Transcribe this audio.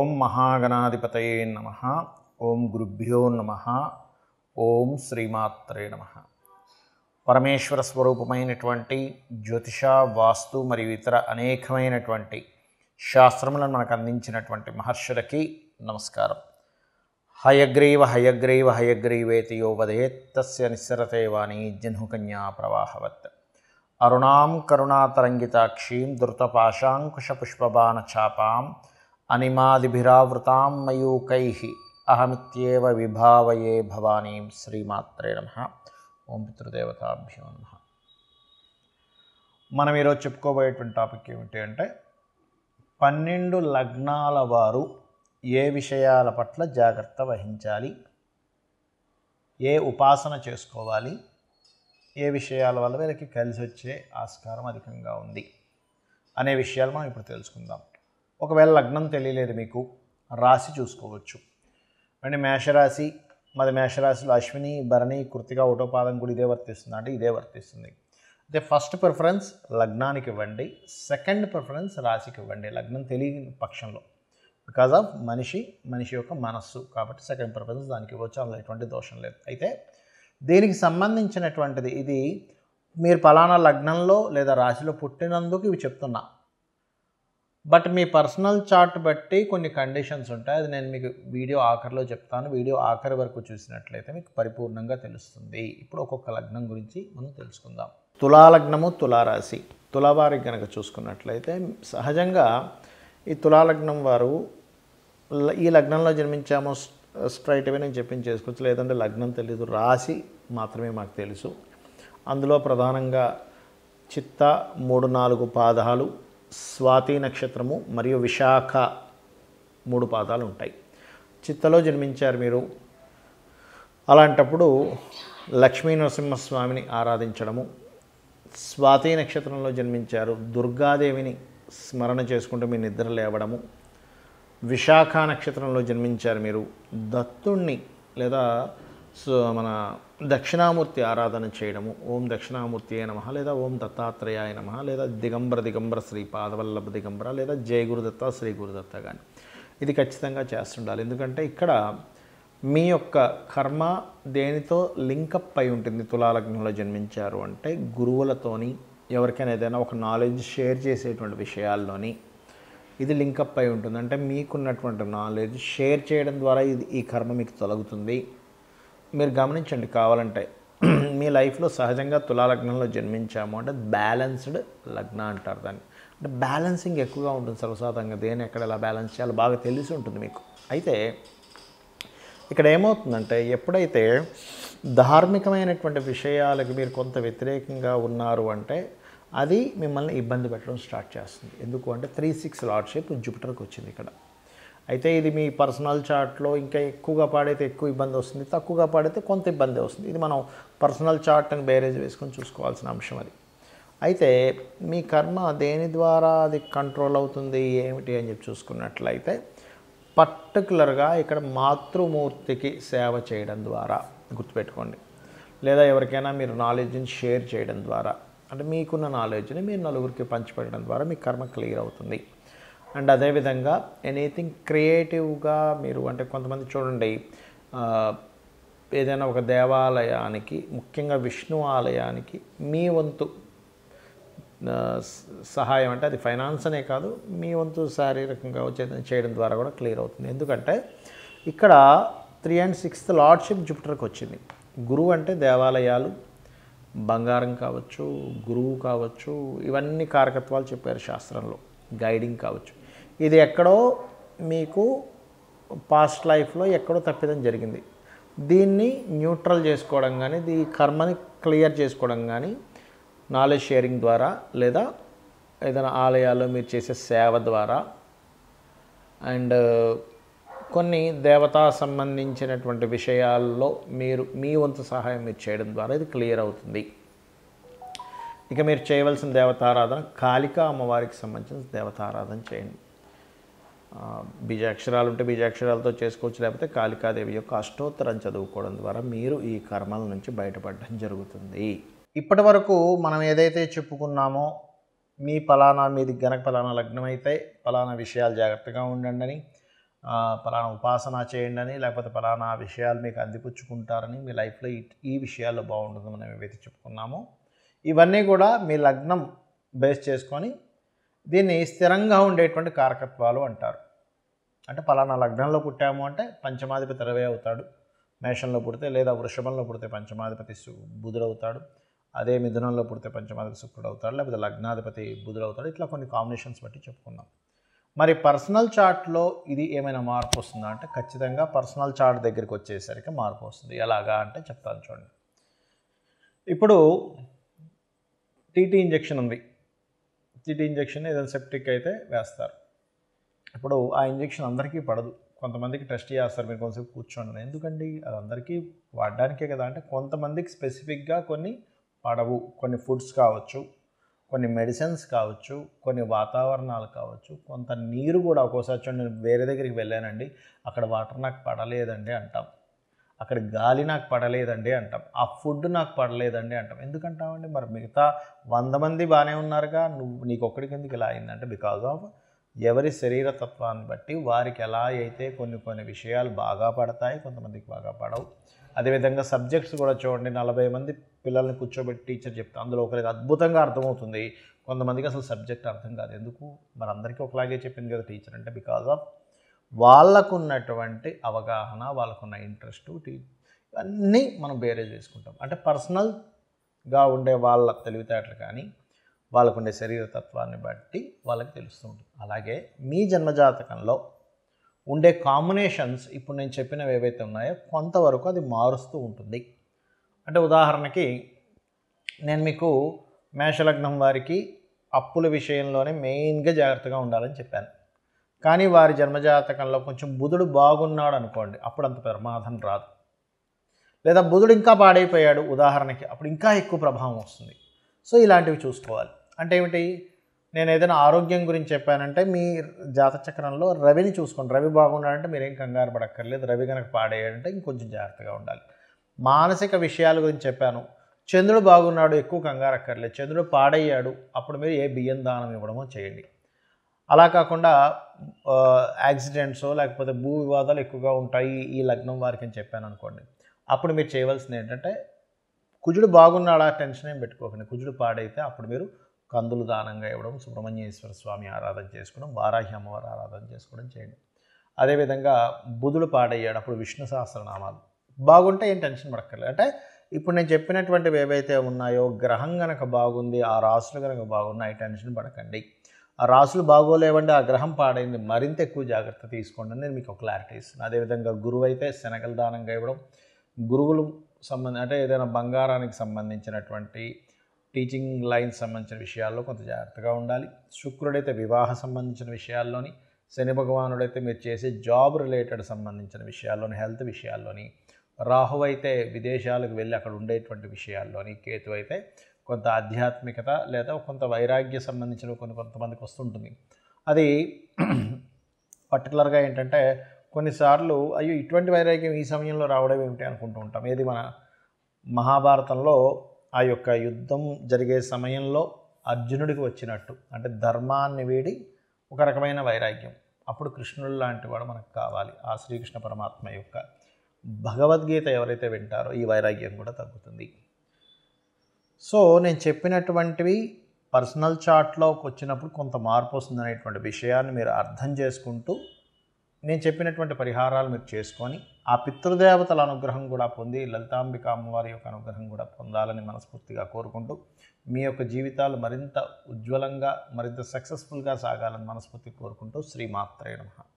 ఓం మహాగణాధిపతయే నమః. ఓం గురుభ్యో నమః. ఓం శ్రీమాత్రే నమః. పరమేశ్వర స్వరూపమైనటువంటి జ్యోతిష, వాస్తు మరియు ఇతర అనేకమైనటువంటి శాస్త్రములను మనకు అందించినటువంటి మహర్షులకి నమస్కారం. హయగ్రీవ హయగ్రీవ హయగ్రీవేతి యో వదేత్ తస్య నిస్సరతే వాణి జహ్నుకన్యా ప్రవాహవత్. అరుణాం కరుణాతరంగితాక్షీం ధృతపాశాంకుశపుష్పబాణచాపాం అనిమాదిభిరావృతాం మయూకైః అహమిత్యేవ విభావయే భవానీం. శ్రీమాత్రే నమః. ఓం పితృదేవతాభ్యో నమః. మనం ఈరోజు చెప్పుకోబోయేటువంటి టాపిక్ ఏమిటి అంటే 12 లగ్నాల వారు ఏ విషయాల పట్ల జాగ్రత్త వహించాలి, ఏ ఉపాసన చేసుకోవాలి, ఏ విషయాల వల్ల వీళ్ళకి కలిసి వచ్చే ఆస్కారం అధికంగా ఉంది అనే విషయాలు మనం ఇప్పుడు తెలుసుకుందాం. ఒకవేళ లగ్నం తెలియలేదు మీకు, రాశి చూసుకోవచ్చు. అంటే మేషరాశి, మాది మేషరాశిలో అశ్విని, భరణి, కృత్తిక, ఒకటో పాదం కూడా ఇదే వర్తిస్తుంది అంటే ఇదే వర్తిస్తుంది. అయితే ఫస్ట్ ప్రిఫరెన్స్ లగ్నానికి ఇవ్వండి, సెకండ్ ప్రిఫరెన్స్ రాశికి ఇవ్వండి లగ్నం తెలియని పక్షంలో. బికాజ్ ఆఫ్ మనిషి యొక్క మనస్సు కాబట్టి సెకండ్ ప్రిఫరెన్స్ దానికి ఇవ్వచ్చు, అందులో ఎటువంటి దోషం లేదు. అయితే దీనికి సంబంధించినటువంటిది ఇది మీరు పలానా లగ్నంలో లేదా రాశిలో పుట్టినందుకు ఇవి చెప్తున్నా. బట్ మీ పర్సనల్ చార్ట్ బట్టి కొన్ని కండిషన్స్ ఉంటాయి, అది నేను మీకు వీడియో ఆఖరిలో చెప్తాను. వీడియో ఆఖరి వరకు చూసినట్లయితే మీకు పరిపూర్ణంగా తెలుస్తుంది. ఇప్పుడు ఒక్కొక్క లగ్నం గురించి మనం తెలుసుకుందాం. తులాలగ్నము, తులారాశి. తులావారికి కనుక చూసుకున్నట్లయితే సహజంగా ఈ తులాలగ్నం వారు ఈ లగ్నంలో జన్మించామో స్ట్రైట్ అవే నేను చెప్పించేసుకోవచ్చు, లేదంటే లగ్నం తెలీదు, రాశి మాత్రమే మాకు తెలుసు. అందులో ప్రధానంగా చిత్త 3-4 పాదాలు, స్వాతి నక్షత్రము మరియు విశాఖ 3 పాదాలు ఉంటాయి. చిత్తలో జన్మించారు మీరు, అలాంటప్పుడు లక్ష్మీ నరసింహస్వామిని ఆరాధించడము. స్వాతి నక్షత్రంలో జన్మించారు, దుర్గాదేవిని స్మరణ చేసుకుంటూ మీ నిద్ర లేవడము. విశాఖ నక్షత్రంలో జన్మించారు మీరు, దత్తుణ్ణి లేదా మన దక్షిణామూర్తి ఆరాధన చేయడము. ఓం దక్షిణామూర్తి నమః, లేదా ఓం దత్తాత్రేయాయ నమః, లేదా దిగంబర శ్రీ పాదవల్లభ దిగంబర, లేదా జయ గురుదత్త శ్రీ గురుదత్త కానీ ఇది ఖచ్చితంగా చేస్తుండాలి. ఎందుకంటే ఇక్కడ మీ యొక్క కర్మ దేనితో లింకప్ అయి ఉంటుంది. తులాలగ్నంలో జన్మించారు అంటే గురువులతోని, ఎవరికైనా ఏదైనా ఒక నాలెడ్జ్ షేర్ చేసేటువంటి విషయాల్లోని ఇది లింకప్ అయి ఉంటుంది. అంటే మీకున్నటువంటి నాలెడ్జ్ షేర్ చేయడం ద్వారా ఈ కర్మ మీకు తొలగుతుంది. మీరు గమనించండి కావాలంటే మీ లైఫ్లో సహజంగా తులాలగ్నంలో జన్మించాము అంటే బ్యాలెన్స్డ్ లగ్న అంటారు దాన్ని. అంటే బ్యాలెన్సింగ్ ఎక్కువగా ఉంటుంది సర్వసాధారణంగా, దేని ఎక్కడ ఎలా బ్యాలెన్స్ చేయాలో బాగా తెలిసి ఉంటుంది మీకు. అయితే ఇక్కడ ఏమవుతుందంటే ఎప్పుడైతే ధార్మికమైనటువంటి విషయాలకు మీరు కొంత వ్యతిరేకంగా ఉన్నారు అంటే అది మిమ్మల్ని ఇబ్బంది పెట్టడం స్టార్ట్ చేస్తుంది. ఎందుకు అంటే 3-6 లార్డ్షిప్ జూపిటర్కి వచ్చింది ఇక్కడ. అయితే ఇది మీ పర్సనల్ చార్ట్లో ఇంకా ఎక్కువగా పాడైతే ఎక్కువ ఇబ్బంది వస్తుంది, తక్కువగా పాడైతే కొంత ఇబ్బంది వస్తుంది. ఇది మనం పర్సనల్ చార్ట్ అని బేరేజ్ వేసుకొని చూసుకోవాల్సిన అంశం అది. అయితే మీ కర్మ దేని ద్వారా అది కంట్రోల్ అవుతుంది ఏమిటి అని చెప్పి చూసుకున్నట్లయితే పర్టికులర్గా ఇక్కడ మాతృమూర్తికి సేవ చేయడం ద్వారా గుర్తుపెట్టుకోండి, లేదా ఎవరికైనా మీరు నాలెడ్జ్ని షేర్ చేయడం ద్వారా, అంటే మీకున్న నాలెడ్జ్ని మీరు నలుగురికి పంచిపెట్టడం ద్వారా మీ కర్మ క్లియర్ అవుతుంది. అండ్ అదేవిధంగా ఎనీథింగ్ క్రియేటివ్గా మీరు, అంటే కొంతమంది చూడండి ఏదైనా ఒక దేవాలయానికి, ముఖ్యంగా విష్ణు ఆలయానికి మీ వంతు సహాయం, అంటే అది ఫైనాన్స్ అనే కాదు, మీ వంతు శారీరకంగా చేయడం ద్వారా కూడా క్లియర్ అవుతుంది. ఎందుకంటే ఇక్కడ 3 and 6th లార్డ్షిప్ జూపిటర్కి వచ్చింది. గురువు అంటే దేవాలయాలు, బంగారం కావచ్చు, గురువు కావచ్చు, ఇవన్నీ కారకత్వాలు చెప్పారు శాస్త్రంలో, గైడింగ్ కావచ్చు. ఇది ఎక్కడో మీకు పాస్ట్ లైఫ్లో ఎక్కడో తప్పిదం జరిగింది, దీన్ని న్యూట్రల్ చేసుకోవడం కానీ, ఈ కర్మని క్లియర్ చేసుకోవడం కానీ నాలెడ్జ్ షేరింగ్ ద్వారా, లేదా ఏదైనా ఆలయాల్లో మీరు చేసే సేవ ద్వారా, అండ్ కొన్ని దేవతా సంబంధించినటువంటి విషయాల్లో మీరు మీ వంతు సహాయం మీరు చేయడం ద్వారా ఇది క్లియర్ అవుతుంది. ఇక మీరు చేయవలసిన దేవతారాధన కాళికా అమ్మవారికి సంబంధించిన దేవతారాధన చేయండి. బీజాక్షరాలు ఉంటే బీజాక్షరాలతో చేసుకోవచ్చు, లేకపోతే కాళికాదేవి యొక్క అష్టోత్తరం చదువుకోవడం ద్వారా మీరు ఈ కర్మల నుంచి బయటపడడం జరుగుతుంది. ఇప్పటి వరకు మనం ఏదైతే చెప్పుకున్నామో మీ మీది గనక పలానా లగ్నం అయితే పలానా విషయాలు జాగ్రత్తగా ఉండండి అని, పలానా ఉపాసన చేయండి అని, లేకపోతే పలానా విషయాలు మీకు అందిపుచ్చుకుంటారని, మీ లైఫ్లో ఈ విషయాల్లో బాగుంటుందని మనం ఏవైతే చెప్పుకున్నామో ఇవన్నీ కూడా మీ లగ్నం బేస్ చేసుకొని దీన్ని స్థిరంగా ఉండేటువంటి కారకత్వాలు అంటారు. అంటే పలానా లగ్నంలో పుట్టాము అంటే పంచమాధిపతి రవి అవుతాడు మేషంలో పుడితే, లేదా వృషభంలో పుడితే పంచమాధిపతి బుధుడు అవుతాడు, అదే మిథునంలో పుడితే పంచమాధిపతి శుక్రుడు అవుతాడు, లేకపోతే లగ్నాధిపతి బుధుడు అవుతాడు. ఇట్లా కొన్ని కాంబినేషన్స్ బట్టి చెప్పుకున్నాం. మరి పర్సనల్ చార్ట్లో ఇది ఏమైనా మార్పు వస్తుందా అంటే ఖచ్చితంగా పర్సనల్ చార్ట్ దగ్గరికి వచ్చేసరికి మార్పు వస్తుంది. ఎలాగా అంటే చెప్తాను చూడండి. ఇప్పుడు టీటీ ఇంజెక్షన్ ఉంది. టీటీ ఇంజెక్షన్ ఏదైనా సెప్టిక్ అయితే వేస్తారు. ఇప్పుడు ఆ ఇంజెక్షన్ అందరికీ పడదు. కొంతమందికి టెస్ట్ చేస్తారు, మీరు కొంచెంసేపు కూర్చోండి. ఎందుకండి, అది అందరికీ వాడడానికే కదా అంటే కొంతమందికి స్పెసిఫిక్గా కొన్ని పడవు. కొన్ని ఫుడ్స్ కావచ్చు, కొన్ని మెడిసిన్స్ కావచ్చు, కొన్ని వాతావరణాలు కావచ్చు, కొంత నీరు కూడా. ఒక్కోసారి చూడండి, నేను వేరే దగ్గరికి వెళ్ళానండి, అక్కడ వాటర్ నాకు పడలేదండి అంటాం, అక్కడ గాలి నాకు పడలేదండి అంటాం, ఆ ఫుడ్ నాకు పడలేదండి అంటాం. ఎందుకంటామండి? మరి మిగతా 100 మంది బాగానే ఉన్నారుగా, నీకు ఒక్కడికి ఎందుకు ఇలా అయిందంటే బికాజ్ ఆఫ్ ఎవరి శరీరతత్వాన్ని బట్టి వారికి ఎలా అయితే కొన్ని విషయాలు బాగా పడతాయి, కొంతమందికి బాగా పడవు. అదేవిధంగా సబ్జెక్ట్స్ కూడా చూడండి, 40 మంది పిల్లల్ని కూర్చోబెట్టి టీచర్ చెప్తా, అందులో ఒకరికి అద్భుతంగా అర్థమవుతుంది, కొంతమందికి అసలు సబ్జెక్ట్ అర్థం కాదు. ఎందుకు? మరి అందరికీ ఒకలాగే చెప్పింది కదా టీచర్ అంటే బికాజ్ ఆఫ్ వాళ్ళకున్నటువంటి అవగాహన, వాళ్ళకున్న ఇంట్రెస్ట్, ఇవన్నీ మనం బేరే చేసుకుంటాం. అంటే పర్సనల్గా ఉండే వాళ్ళ తెలివితేటలు కానీ వాళ్ళకుండే శరీరతత్వాన్ని బట్టి వాళ్ళకి తెలుస్తూ ఉంటుంది. అలాగే మీ జన్మజాతకంలో ఉండే కాంబినేషన్స్ ఇప్పుడు నేను చెప్పినవి ఏవైతే ఉన్నాయో కొంతవరకు అది మారుస్తూ ఉంటుంది. అంటే ఉదాహరణకి నేను మీకు మేషలగ్నం వారికి అప్పుల విషయంలోనే మెయిన్గా జాగ్రత్తగా ఉండాలని చెప్పాను. కానీ వారి జన్మజాతకంలో కొంచెం బుధుడు బాగున్నాడు అనుకోండి, అప్పుడు అంత ప్రమాదం రాదు. లేదా బుధుడు ఇంకా పాడైపోయాడు ఉదాహరణకి, అప్పుడు ఇంకా ఎక్కువ ప్రభావం వస్తుంది. సో ఇలాంటివి చూసుకోవాలి. అంటే ఏమిటి, నేను ఏదైనా ఆరోగ్యం గురించి చెప్పానంటే మీ జాతచక్రంలో రవిని చూసుకోండి. రవి బాగున్నాడంటే మీరేం కంగారు పడక్కర్లేదు. రవి కనుక పాడేయాడంటే ఇంకొంచెం జాగ్రత్తగా ఉండాలి. మానసిక విషయాల గురించి చెప్పాను, చంద్రుడు బాగున్నాడు, ఎక్కువ కంగారు అక్కర్లేదు. చంద్రుడు పాడయ్యాడు, అప్పుడు మీరు ఏ బియ్యం దానం ఇవ్వడమో చేయండి. అలా కాకుండా యాక్సిడెంట్స్ లేకపోతే భూ వివాదాలు ఎక్కువగా ఉంటాయి ఈ లగ్నం వారికి అని చెప్పాను అనుకోండి, అప్పుడు మీరు చేయవలసింది ఏంటంటే కుజుడు బాగున్నాడా టెన్షన్ ఏం పెట్టుకోకండి. కుజుడు పాడైతే అప్పుడు మీరు కందులు దానంగా ఇవ్వడం, సుబ్రహ్మణ్యేశ్వర స్వామి ఆరాధన చేసుకోవడం, వారాహి అమ్మవారి ఆరాధన చేసుకోవడం చేయండి. అదేవిధంగా బుధుడు పాడయ్యాడు, అప్పుడు విష్ణు సహస్రనామాలు బాగుంటే ఏం టెన్షన్ పడక్కర్లేదు. అంటే ఇప్పుడు నేను చెప్పినటువంటివి ఏవైతే ఉన్నాయో గ్రహం కనుక బాగుంది, ఆ రాసులు కనుక బాగున్నాయి, టెన్షన్ పడకండి. ఆ రాసులు బాగోలేవండి, ఆ గ్రహం పాడైంది, మరింత ఎక్కువ జాగ్రత్త తీసుకోండి అని నేను మీకు ఒక క్లారిటీ ఇస్తున్నాను. అదేవిధంగా గురువు అయితే శనగలు దానంగా ఇవ్వడం, గురువులు అంటే ఏదైనా బంగారానికి సంబంధించినటువంటి టీచింగ్ లైన్స్ సంబంధించిన విషయాల్లో కొంత జాగ్రత్తగా ఉండాలి. శుక్రుడైతే వివాహ సంబంధించిన విషయాల్లోని, శని భగవానుడైతే మీరు చేసే జాబ్ రిలేటెడ్ సంబంధించిన విషయాల్లోని, హెల్త్ విషయాల్లోని, రాహు అయితే విదేశాలకు వెళ్ళి అక్కడ ఉండేటువంటి విషయాల్లోని, కేతు అయితే కొంత ఆధ్యాత్మికత లేదా కొంత వైరాగ్య సంబంధించిన కొంతమందికి వస్తుంటుంది. అది పర్టికులర్గా ఏంటంటే కొన్నిసార్లు అయ్యో ఇటువంటి వైరాగ్యం ఈ సమయంలో రావడం ఏమిటి అనుకుంటూ ఉంటాం. ఏది మన మహాభారతంలో ఆ యొక్క యుద్ధం జరిగే సమయంలో అర్జునుడికి వచ్చినట్టు, అంటే ధర్మాన్ని వీడి ఒక రకమైన వైరాగ్యం. అప్పుడు కృష్ణుడు లాంటి వాడు మనకు కావాలి. ఆ శ్రీకృష్ణ పరమాత్మ యొక్క భగవద్గీత ఎవరైతే వింటారో ఈ వైరాగ్యం కూడా తగ్గుతుంది. సో నేను చెప్పినటువంటివి పర్సనల్ చార్ట్లోకి వచ్చినప్పుడు కొంత మార్పు వస్తుంది అనేటువంటి విషయాన్ని మీరు అర్థం చేసుకుంటూ నేను చెప్పినటువంటి పరిహారాలు మీరు చేసుకొని ఆ పితృదేవతల అనుగ్రహం కూడా పొంది లలితాంబిక అమ్మవారి యొక్క అనుగ్రహం కూడా పొందాలని మనస్ఫూర్తిగా కోరుకుంటూ మీ యొక్క జీవితాలు మరింత ఉజ్వలంగా మరింత సక్సెస్ఫుల్గా సాగాలని మనస్ఫూర్తిగా కోరుకుంటూ శ్రీమాత్రే నమః.